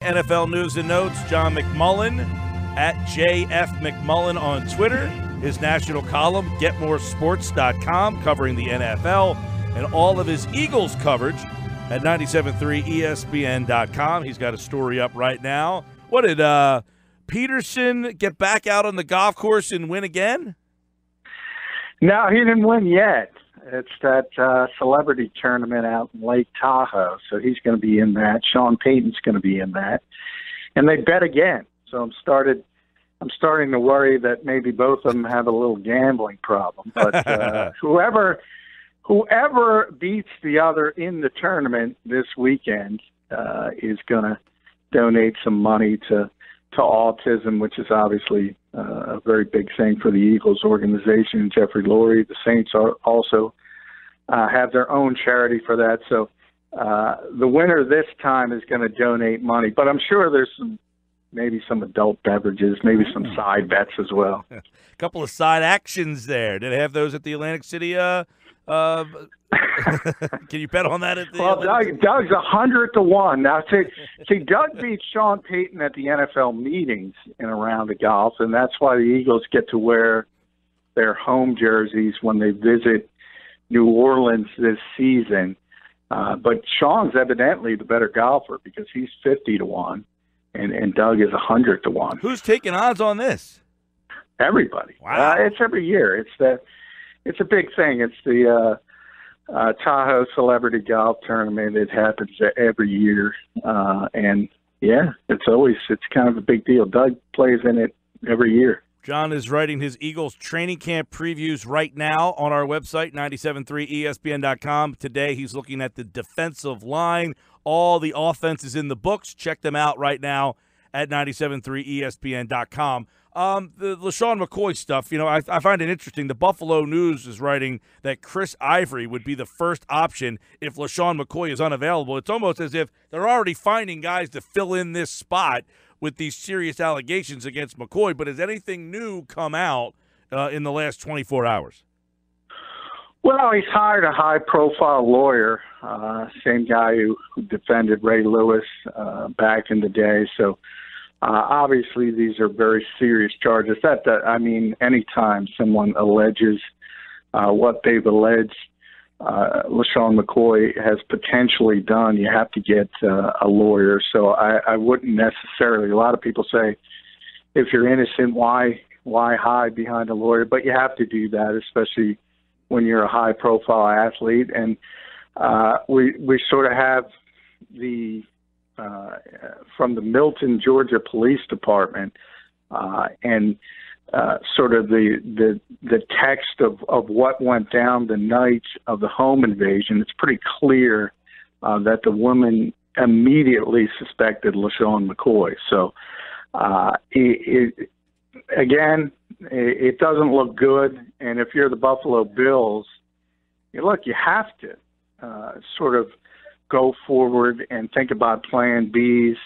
NFL News and Notes, John McMullen at JF McMullen on Twitter. His national column, GetMoreSports.com, covering the NFL, and all of his Eagles coverage at 97.3 ESPN.com. He's got a story up right now. What did Pederson get back out on the golf course and win again? No, he didn't win yet. It's that celebrity tournament out in Lake Tahoe, so he's going to be in that. Sean Payton's going to be in that, and they bet again. So I'm starting to worry that maybe both of them have a little gambling problem. But whoever beats the other in the tournament this weekend is going to donate some money to autism, which is obviously a very big thing for the Eagles organization. Jeffrey Lurie, the Saints also have their own charity for that. So the winner this time is going to donate money. But I'm sure there's maybe some adult beverages, maybe some side bets as well. A couple of side actions there. Did they have those at the Atlantic City? Can you bet on that? Doug's 100-1. Now, see, Doug beat Sean Payton at the NFL meetings in a round of golf, and that's why the Eagles get to wear their home jerseys when they visit New Orleans this season. But Sean's evidently the better golfer because he's 50-1. And Doug is 100-1. Who's taking odds on this? Everybody. Wow. It's every year. It's a big thing. It's the Tahoe Celebrity Golf Tournament. It happens every year, and it's kind of a big deal. Doug plays in it every year. John is writing his Eagles training camp previews right now on our website, 973ESPN.com. Today he's looking at the defensive line. All the offenses in the books. Check them out right now at 973ESPN.com. The LeSean McCoy stuff, I find it interesting. The Buffalo News is writing that Chris Ivory would be the first option if LeSean McCoy is unavailable. It's almost as if they're already finding guys to fill in this spot with these serious allegations against McCoy. But has anything new come out in the last 24 hours? Well, he's hired a high-profile lawyer, same guy who defended Ray Lewis back in the day. So obviously these are very serious charges. Anytime someone alleges what they've alleged LeSean McCoy has potentially done, you have to get a lawyer. So I wouldn't necessarily. A lot of people say, if you're innocent, why hide behind a lawyer? But you have to do that, especially when you're a high-profile athlete. And we sort of have from the Milton, Georgia Police Department, and sort of the text of what went down the night of the home invasion. It's pretty clear that the woman immediately suspected LeSean McCoy. So it doesn't look good. And if you're the Buffalo Bills, you have to sort of go forward and think about plan Bs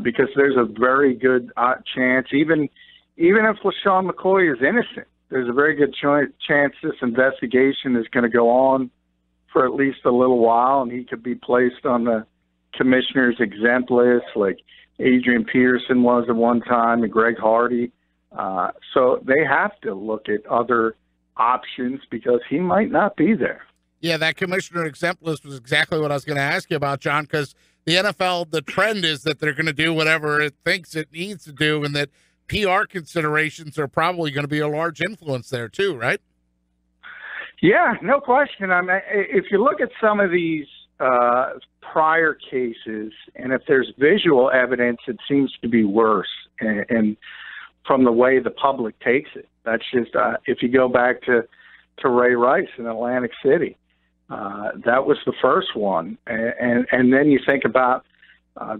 because there's a very good chance, even if LeSean McCoy is innocent, there's a very good chance this investigation is going to go on for at least a little while, and he could be placed on the commissioner's exempt list like Adrian Peterson was at one time and Greg Hardy. So they have to look at other options because he might not be there. Yeah, that commissioner exempt list was exactly what I was going to ask you about, John, because the NFL, the trend is that they're going to do whatever it thinks it needs to do, and that PR considerations are probably going to be a large influence there too, right? Yeah, no question. I mean, if you look at some of these prior cases, and if there's visual evidence, it seems to be worse. And from the way the public takes it, that's just if you go back to Ray Rice in Atlantic City, that was the first one, and then you think about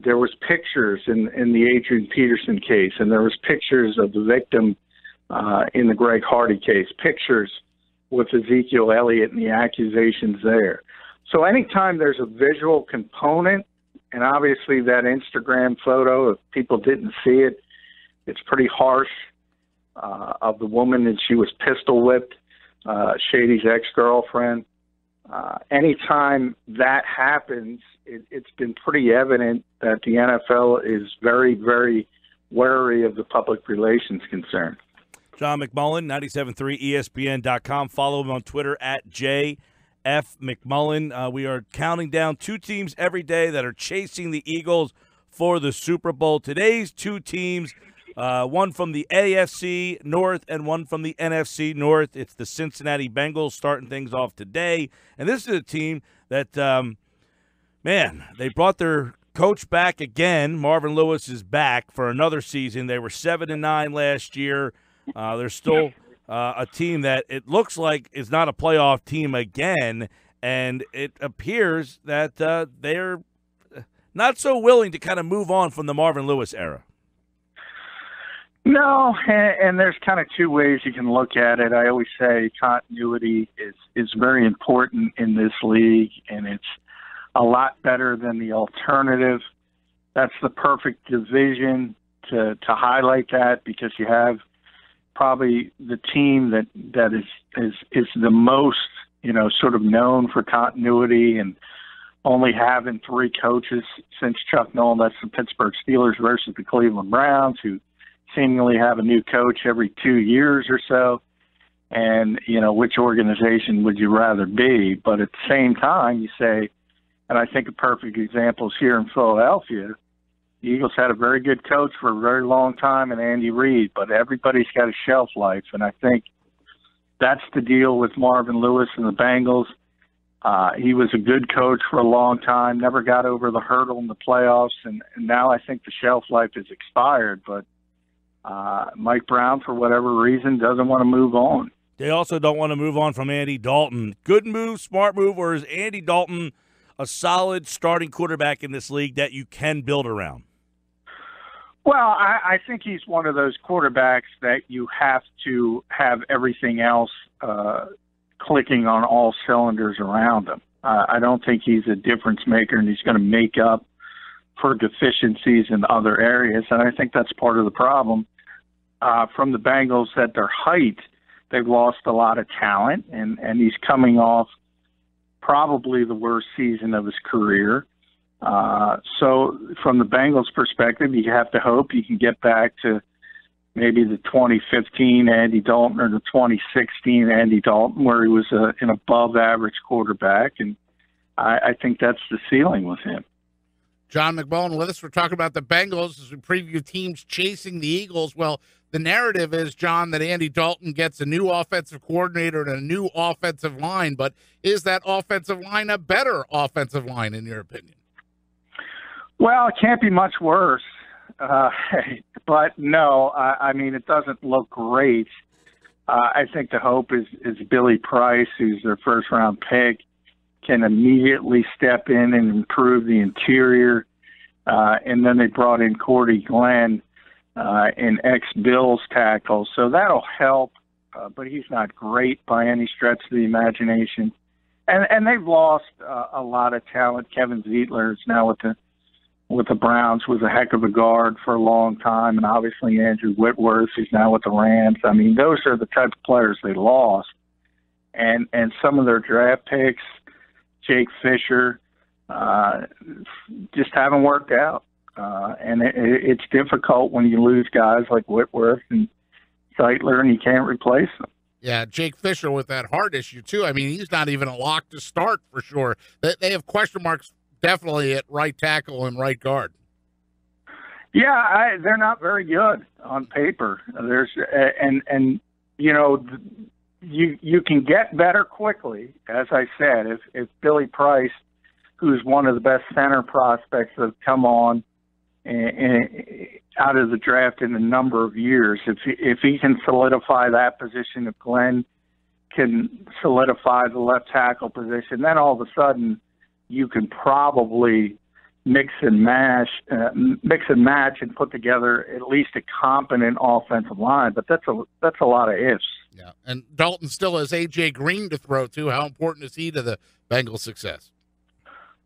there was pictures in the Adrian Peterson case, and there was pictures of the victim in the Greg Hardy case, pictures with Ezekiel Elliott and the accusations there. So anytime there's a visual component, and obviously that Instagram photo, if people didn't see it, it's pretty harsh of the woman, and she was pistol whipped, Shady's ex-girlfriend. Anytime that happens it's been pretty evident that the NFL is very, very wary of the public relations concern. John McMullen, 97.3 ESPN.com. Follow him on Twitter at JFMcMullen. We are counting down 2 teams every day that are chasing the Eagles for the Super Bowl. Today's 2 teams, one from the AFC North and one from the NFC North. It's the Cincinnati Bengals starting things off today. And this is a team that, they brought their coach back again. Marvin Lewis is back for another season. They were 7-9 last year. They're still a team that it looks like is not a playoff team again, and it appears that they're not so willing to kind of move on from the Marvin Lewis era. No, and there's kind of 2 ways you can look at it. I always say continuity is very important in this league, and it's a lot better than the alternative. That's the perfect division to highlight that, because you have probably the team that is the most, sort of known for continuity and only having 3 coaches since Chuck Noll. That's the Pittsburgh Steelers versus the Cleveland Browns, who seemingly have a new coach every 2 years or so. And, which organization would you rather be? But at the same time, you say, and I think a perfect example is here in Philadelphia, the Eagles had a very good coach for a very long time in Andy Reid, but everybody's got a shelf life. And I think that's the deal with Marvin Lewis and the Bengals. He was a good coach for a long time, never got over the hurdle in the playoffs, and now I think the shelf life is expired. But Mike Brown, for whatever reason, doesn't want to move on. They also don't want to move on from Andy Dalton. Good move, smart move, or is Andy Dalton a solid starting quarterback in this league that you can build around? Well, I think he's one of those quarterbacks that you have to have everything else clicking on all cylinders around him. I don't think he's a difference maker, and he's going to make up for deficiencies in other areas, and I think that's part of the problem. From the Bengals, at their height, they've lost a lot of talent, and he's coming off probably the worst season of his career. So from the Bengals' perspective, you have to hope you can get back to maybe the 2015 Andy Dalton or the 2016 Andy Dalton, where he was an above-average quarterback, and I think that's the ceiling with him. John McMullen with us. We're talking about the Bengals as we preview teams chasing the Eagles. Well, the narrative is, John, that Andy Dalton gets a new offensive coordinator and a new offensive line, but is that offensive line a better offensive line, in your opinion? Well, it can't be much worse. But no, I mean, it doesn't look great. I think the hope is Billy Price, who's their first-round pick, can immediately step in and improve the interior. And then they brought in Cordy Glenn, an ex-Bills tackle. So that'll help, but he's not great by any stretch of the imagination. And they've lost a lot of talent. Kevin Zeitler is now with the Browns, was a heck of a guard for a long time, and obviously Andrew Whitworth, who's now with the Rams. I mean, those are the type of players they lost. And some of their draft picks, Jake Fisher, just haven't worked out. And it's difficult when you lose guys like Whitworth and Zeitler and you can't replace them. Yeah, Jake Fisher with that heart issue, too. I mean, he's not even a lock to start for sure. They have question marks definitely at right tackle and right guard. Yeah, they're not very good on paper. There's and you know, you can get better quickly. As I said, if Billy Price, who's one of the best center prospects that have come on out of the draft in a number of years, if he can solidify that position, if Glenn can solidify the left tackle position, then all of a sudden you can probably mix and match and put together at least a competent offensive line. But that's a lot of ifs. Yeah, and Dalton still has A.J. Green to throw to. How important is he to the Bengals' success?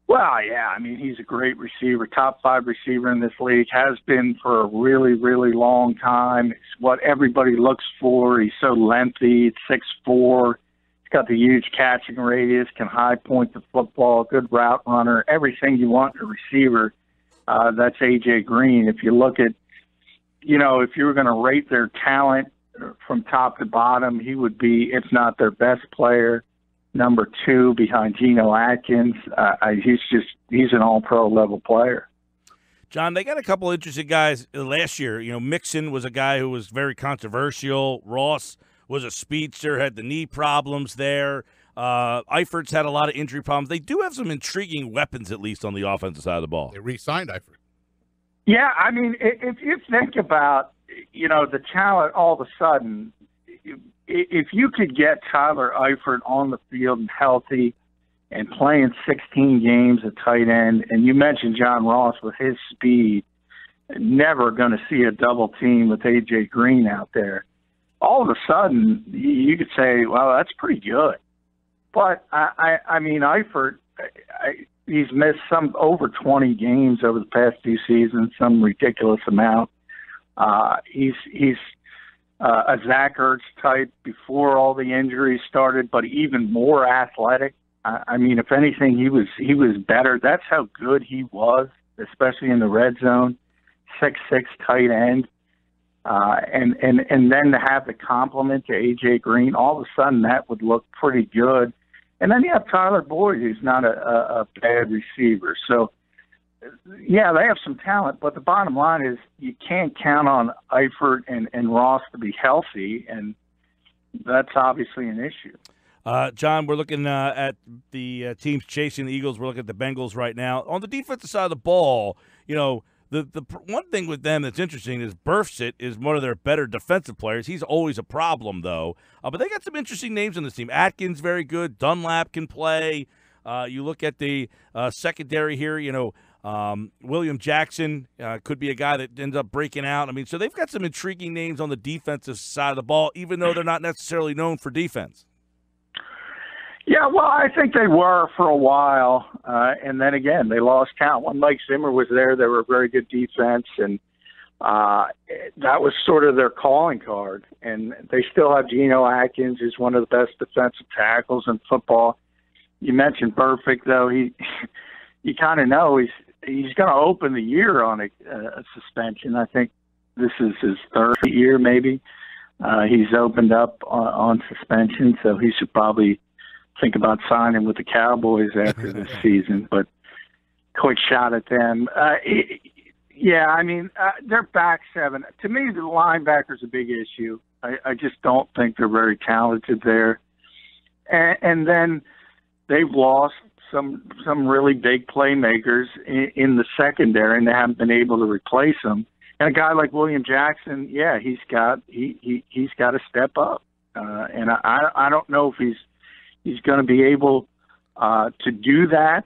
Well, yeah, I mean, he's a great receiver, top 5 receiver in this league, has been for a really, really long time. It's what everybody looks for. He's so lengthy. It's 6'4", got the huge catching radius, can high point the football, good route runner, everything you want in a receiver. That's A.J. Green. If you look at, if you were going to rate their talent from top to bottom, he would be, if not their best player, number 2 behind Geno Atkins. He's an all-pro level player. John, they got a couple interesting guys last year. Mixon was a guy who was very controversial. Ross was a speedster, had the knee problems there. Eifert's had a lot of injury problems. They do have some intriguing weapons, at least on the offensive side of the ball. They re-signed Eifert. Yeah, I mean, if you think about, the talent all of a sudden, if you could get Tyler Eifert on the field and healthy and playing 16 games at tight end, and you mentioned John Ross with his speed, never going to see a double team with A.J. Green out there. All of a sudden, you could say, well, that's pretty good. But, I mean, Eifert, he's missed over 20 games over the past 2 seasons, some ridiculous amount. He's a Zach Ertz type before all the injuries started, but even more athletic. I mean, if anything, he was better. That's how good he was, especially in the red zone. 6'6" tight end. And then to have the compliment to A.J. Green, all of a sudden that would look pretty good. And then you have Tyler Boyd, who's not a bad receiver. So, yeah, they have some talent, but the bottom line is you can't count on Eifert and Ross to be healthy, and that's obviously an issue. John, we're looking at the teams chasing the Eagles. We're looking at the Bengals right now. On the defensive side of the ball, the one thing with them that's interesting is Burfict is one of their better defensive players. He's always a problem, though. But they got some interesting names on this team. Atkins, very good. Dunlap can play. You look at the secondary here, William Jackson could be a guy that ends up breaking out. I mean, so they've got some intriguing names on the defensive side of the ball, even though they're not necessarily known for defense. Yeah, well, I think they were for a while, and then again, they lost count. When Mike Zimmer was there, they were a very good defense, and that was sort of their calling card. And they still have Geno Atkins, who's one of the best defensive tackles in football. You mentioned Burfict, though. You kind of know he's going to open the year on a suspension. I think this is his 3rd year, maybe. He's opened up on suspension, so he should probably think about signing with the Cowboys after this season, but quick shot at them. Their back 7. To me, the linebacker's a big issue. I just don't think they're very talented there. And then they've lost some really big playmakers in the secondary, and they haven't been able to replace them. And a guy like William Jackson, yeah, he's got to step up. And I don't know if he's going to be able to do that.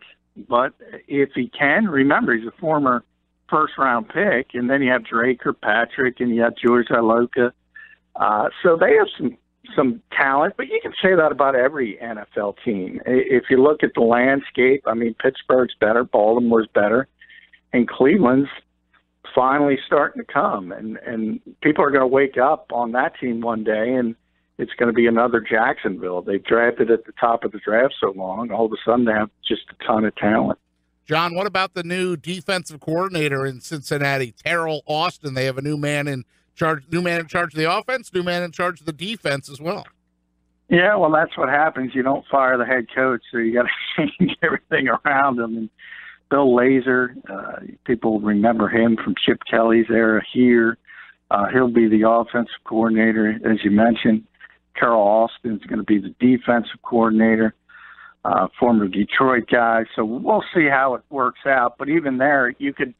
But if he can, remember, he's a former first-round pick, and then you have Drake Kirkpatrick, and you have George Iloka. So they have some talent, but you can say that about every NFL team. If you look at the landscape, I mean, Pittsburgh's better, Baltimore's better, and Cleveland's finally starting to come. And people are going to wake up on that team one day, and it's going to be another Jacksonville. They've drafted at the top of the draft so long, all of a sudden they have just a ton of talent. John, what about the new defensive coordinator in Cincinnati, Terrell Austin? They have a new man in charge of the offense, new man in charge of the defense as well. Yeah, well, that's what happens. You don't fire the head coach, so you got to change everything around him. And Bill Lazor, people remember him from Chip Kelly's era here. He'll be the offensive coordinator, as you mentioned. Terrell Austin's going to be the defensive coordinator, former Detroit guy. So we'll see how it works out. But even there, you could,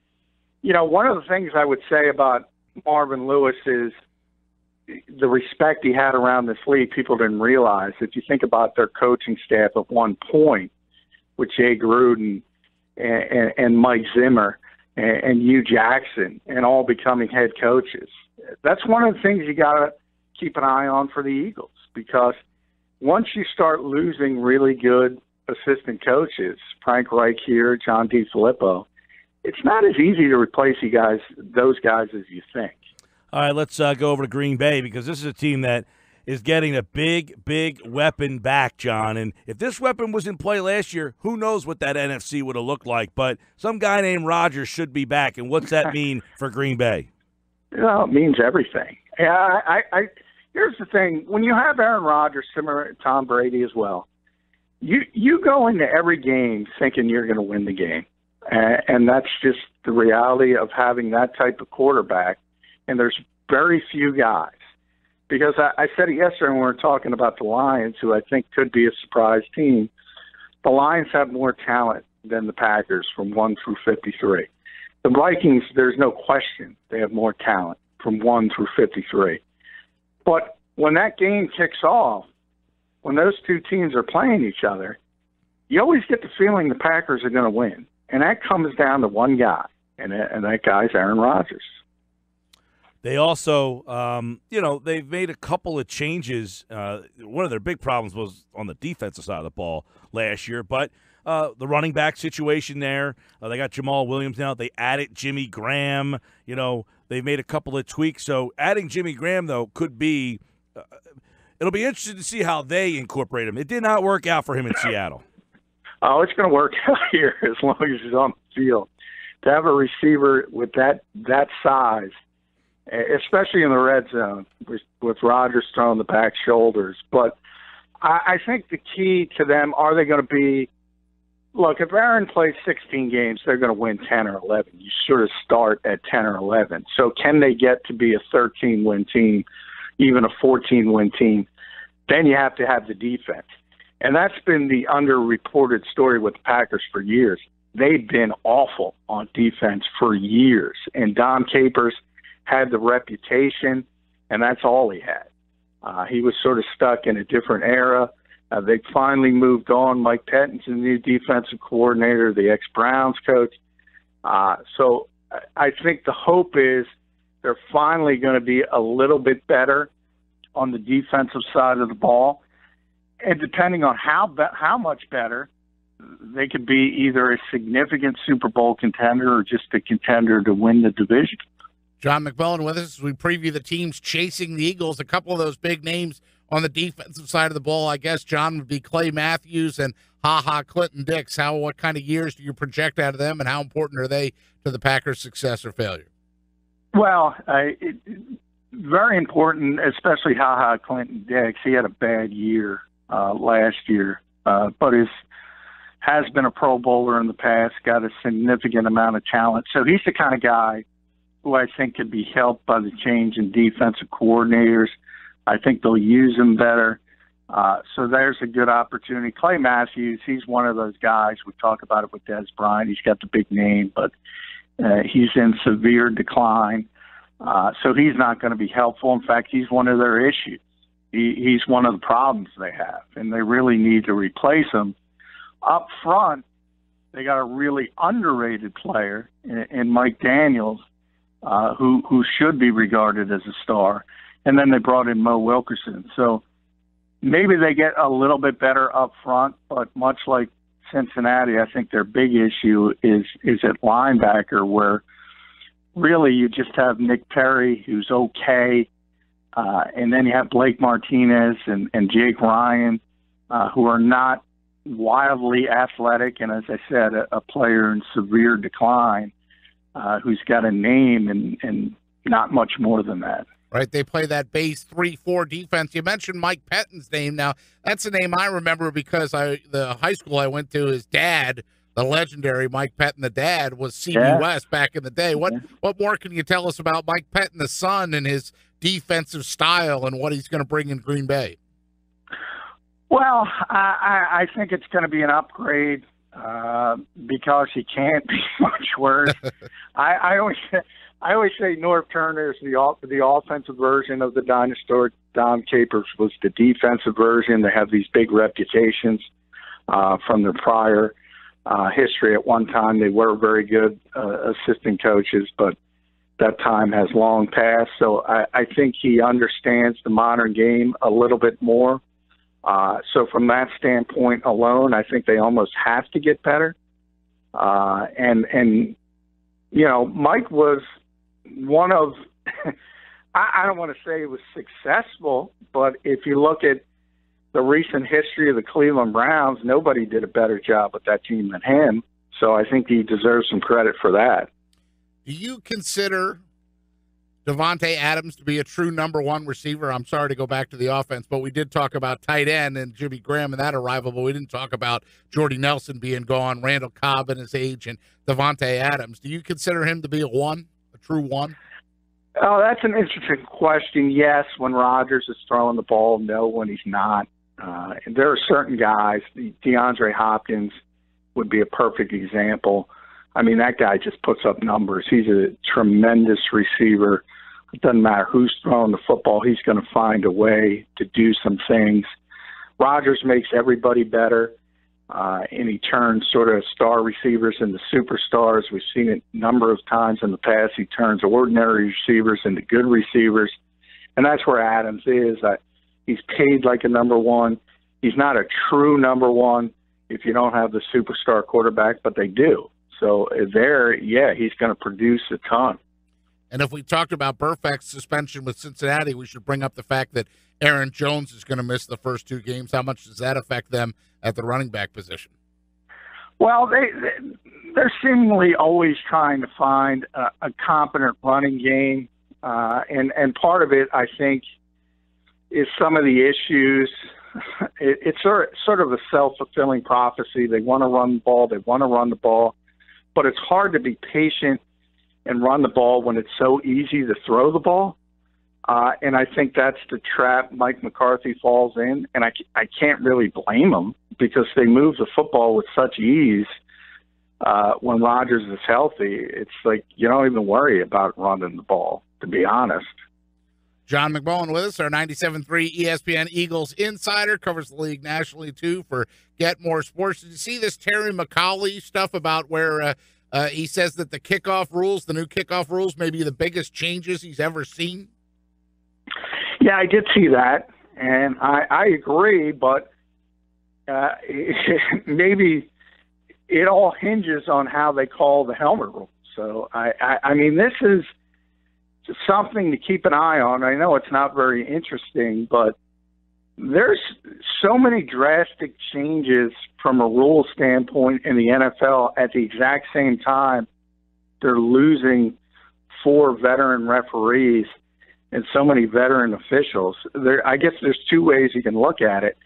one of the things I would say about Marvin Lewis is the respect he had around this league. People didn't realize. If you think about their coaching staff at one point, with Jay Gruden and Mike Zimmer and Hugh Jackson, and all becoming head coaches, that's one of the things you got to keep an eye on for the Eagles, because once you start losing really good assistant coaches, Frank Reich here, John DeFilippo, it's not as easy to replace those guys as you think. All right, let's go over to Green Bay, because this is a team that is getting a big weapon back, John. And if this weapon was in play last year, who knows what that NFC would have looked like. But some guy named Rodgers should be back. And what's that mean for Green Bay? Well, it means everything. Yeah, here's the thing. When you have Aaron Rodgers, similar to Tom Brady as well, you go into every game thinking you're going to win the game. And that's just the reality of having that type of quarterback. And there's very few guys. Because I said it yesterday when we were talking about the Lions, who I think could be a surprise team. The Lions have more talent than the Packers from 1 through 53. The Vikings, there's no question, they have more talent from 1 through 53. But when that game kicks off, when those two teams are playing each other, you always get the feeling the Packers are going to win. And that comes down to one guy, and that guy's Aaron Rodgers. They also, they've made a couple of changes. One of their big problems was on the defensive side of the ball last year, but the running back situation there, they got Jamal Williams now. They added Jimmy Graham. They've made a couple of tweaks. So adding Jimmy Graham, though, could be it'll be interesting to see how they incorporate him. It did not work out for him in Seattle. Oh, it's going to work out here as long as he's on the field. To have a receiver with that size, especially in the red zone, with Rodgers throwing the back shoulders. But I think the key to them, are they going to be, look, if Aaron plays 16 games, they're going to win 10 or 11. You sort of start at 10 or 11. So can they get to be a 13-win team, even a 14-win team? Then you have to have the defense. And that's been the underreported story with the Packers for years. They've been awful on defense for years. And Dom Capers had the reputation, and that's all he had. He was sort of stuck in a different era. They finally moved on. Mike Pettin's the new defensive coordinator, the ex-Browns coach. So I think the hope is they're finally going to be a little bit better on the defensive side of the ball. And depending on how much better, they could be either a significant Super Bowl contender or just a contender to win the division. John McMullen with us as we preview the teams chasing the Eagles. A couple of those big names on the defensive side of the ball, I guess, John, would be Clay Matthews and Clinton Dix. What kind of years do you project out of them, and how important are they to the Packers' success or failure? Well, very important, especially Clinton Dix. He had a bad year last year, but has been a Pro Bowler in the past, got a significant amount of talent. So he's the kind of guy who I think could be helped by the change in defensive coordinators. I think they'll use him better. So there's a good opportunity. Clay Matthews, he's one of those guys. We talk about it with Des Bryant. He's got the big name, but he's in severe decline. So he's not going to be helpful. In fact, he's one of their issues. He's one of the problems they have, and they really need to replace him. Up front, they got a really underrated player in Mike Daniels, who should be regarded as a star. And then they brought in Mo Wilkerson. So maybe they get a little bit better up front, but much like Cincinnati, I think their big issue is at linebacker, where really you just have Nick Perry, who's okay, and then you have Blake Martinez and Jake Ryan, who are not wildly athletic, and as I said, a player in severe decline, who's got a name and not much more than that. Right, they play that base 3-4 defense. You mentioned Mike Pettin's name. Now, that's a name I remember because the high school I went to, his dad, the legendary Mike Pettin, the dad, was CB West back in the day. What more can you tell us about Mike Pettin, the son, and his defensive style and what he's going to bring in Green Bay? Well, I think it's going to be an upgrade because he can't be much worse. I always say Norv Turner is the offensive version of the dinosaur. Dom Capers was the defensive version. They have these big reputations from their prior history. At one time, they were very good assistant coaches, but that time has long passed. So I think he understands the modern game a little bit more. So from that standpoint alone, I think they almost have to get better. And you know, Mike was one of I don't want to say it was successful, but if you look at the recent history of the Cleveland Browns, nobody did a better job with that team than him. So I think he deserves some credit for that. Do you consider Davante Adams to be a true number one receiver? I'm sorry to go back to the offense, but we did talk about tight end and Jimmy Graham and that arrival, but we didn't talk about Jordy Nelson being gone, Randall Cobb and his age, and Davante Adams. Do you consider him to be a true one? Oh, that's an interesting question. Yes, when Rodgers is throwing the ball. No, when he's not. And there are certain guys, DeAndre Hopkins would be a perfect example. I mean, that guy just puts up numbers. He's a tremendous receiver. It doesn't matter who's throwing the football. He's going to find a way to do some things. Rodgers makes everybody better, and he turns sort of star receivers into superstars. We've seen it a number of times in the past. He turns ordinary receivers into good receivers, and that's where Adams is. He's paid like a number one. He's not a true number one if you don't have the superstar quarterback, but they do. So there, yeah, he's going to produce a ton. And if we talked about Burfekt's suspension with Cincinnati, we should bring up the fact that Aaron Jones is going to miss the first 2 games. How much does that affect them at the running back position? Well, they're seemingly always trying to find a competent running game. And part of it, I think, is some of the issues. It's sort of a self-fulfilling prophecy. They want to run the ball. They want to run the ball. But it's hard to be patient and run the ball when it's so easy to throw the ball. And I think that's the trap Mike McCarthy falls in. And I can't really blame him because they move the football with such ease when Rodgers is healthy. It's like you don't even worry about running the ball, to be honest. John McMullen with us, our 97.3 ESPN Eagles insider, covers the league nationally, too, for Get More Sports. Did you see this Terry McAuley stuff about where he says that the kickoff rules, the new kickoff rules, may be the biggest changes he's ever seen? Yeah, I did see that, and I agree, but maybe it all hinges on how they call the helmet rule. So, I mean, this is something to keep an eye on. I know it's not very interesting, but there's so many drastic changes from a rule standpoint in the NFL at the exact same time. They're losing 4 veteran referees and so many veteran officials. I guess there's 2 ways you can look at it.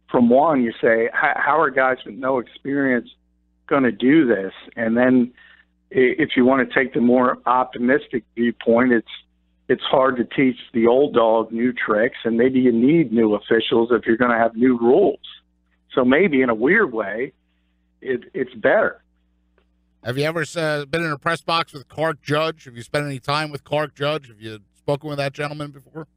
From one, you say, how are guys with no experience going to do this? And then if you want to take the more optimistic viewpoint, it's hard to teach the old dog new tricks, and maybe you need new officials if you're going to have new rules. So maybe in a weird way, it's better. Have you ever been in a press box with Clark Judge? Have you spent any time with Clark Judge? Have you spoken with that gentleman before?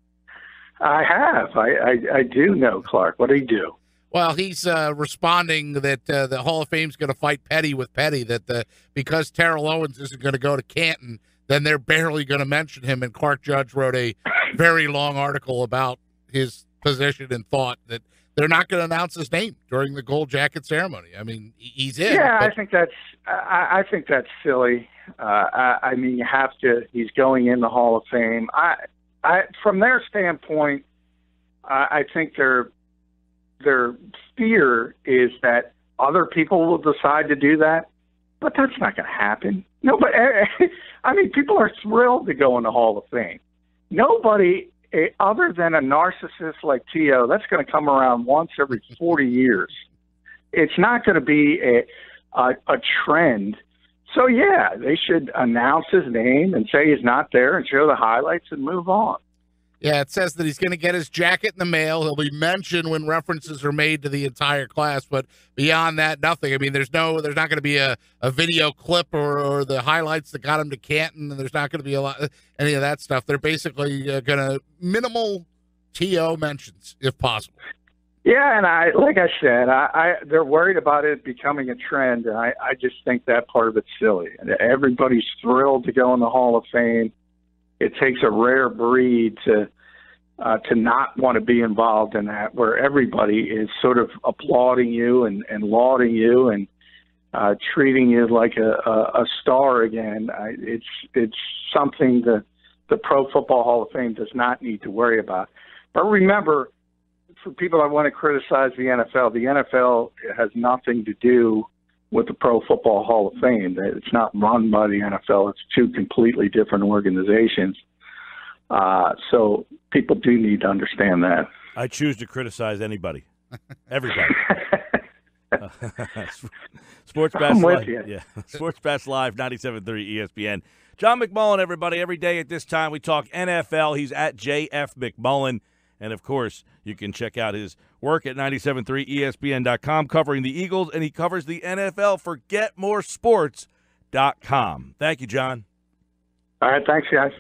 I have. I do know Clark. What did he do? Well, he's responding that the Hall of Fame's going to fight Petty with Petty, that because Terrell Owens isn't going to go to Canton, then they're barely going to mention him. And Clark Judge wrote a very long article about his position and thought that they're not going to announce his name during the gold jacket ceremony. I mean, he's in. Yeah, I think that's silly. I mean, you have to. He's going in the Hall of Fame. From their standpoint, I think their fear is that other people will decide to do that, but that's not going to happen. Nobody. I mean, people are thrilled to go in the Hall of Fame. Nobody, other than a narcissist like T.O., that's going to come around once every 40 years. It's not going to be a trend. So, yeah, they should announce his name and say he's not there and show the highlights and move on. Yeah, it says that he's going to get his jacket in the mail. He'll be mentioned when references are made to the entire class, but beyond that, nothing. I mean, there's not going to be a video clip or the highlights that got him to Canton, and there's not going to be any of that stuff. They're basically going to minimal TO mentions, if possible. Yeah, and like I said, they're worried about it becoming a trend, and I just think that part of it's silly. Everybody's thrilled to go in the Hall of Fame. It takes a rare breed to not want to be involved in that, where everybody is sort of applauding you and lauding you and treating you like a star again. It's something to the Pro Football Hall of Fame does not need to worry about. But remember, for people that want to criticize the NFL has nothing to do with the Pro Football Hall of Fame. It's not run by the NFL. It's two completely different organizations. So people do need to understand that. I choose to criticize anybody. Everybody. Sports Bash Live. Yeah. Sports Bash Live, 97.3 ESPN. John McMullen, everybody. Every day at this time we talk NFL. He's at JF McMullen. And, of course, you can check out his work at 97.3ESPN.com covering the Eagles, and he covers the NFL for GetMoreSports.com. Thank you, John. All right, thanks, guys.